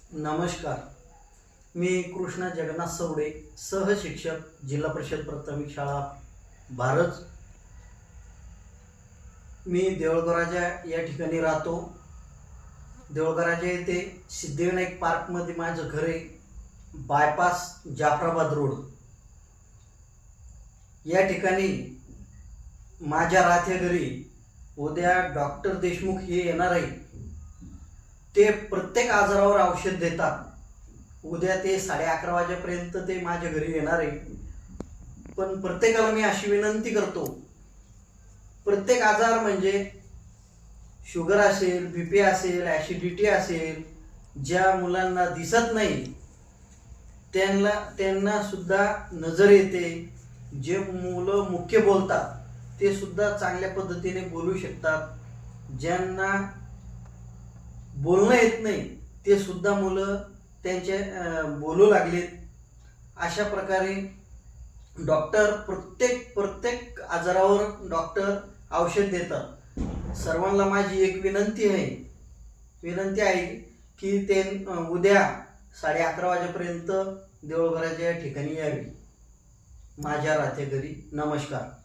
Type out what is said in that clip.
नमस्कार. मी कृष्णा जगन्नाथ सवडे, सहशिक्षक, जिल्हा परिषद प्राथमिक शाळा भारत. मी देऊळगावराजा या ठिकाणी राहतो. देऊळगावराजा येथे सिद्धिविनायक पार्कमध्ये माझं घर आहे. बायपास जाफराबाद रोड या ठिकाणी माझ्या राहत्या घरी उद्या डॉक्टर देशमुख हे येणार आहे. ते प्रत्येक आजारावर औषध देतात. उद्या ते 11:30 वाजेपर्यंत ते माझ्या घरी येणार आहे. पण प्रत्येकाला मी अशी विनंती करतो, प्रत्येक आजार म्हणजे शुगर असेल, बीपी असेल, ॲसिडिटी असेल, ज्या मुलांना दिसत नाही त्यांना सुद्धा नजर येते. जे मुलं मुख्य बोलतात ते सुद्धा चांगल्या पद्धतीने बोलू शकतात. ज्यांना बोलणं येत नाही ते सुद्धा मुलं त्यांचे बोलू लागलेत. अशा प्रकारे डॉक्टर प्रत्येक आजारावर डॉक्टर औषध देतात. सर्वांना माझी एक विनंती आहे की ते उद्या 11:30 वाजेपर्यंत देऊळगावराजा या ठिकाणी यावे, माझ्या राहत्या घरी. नमस्कार.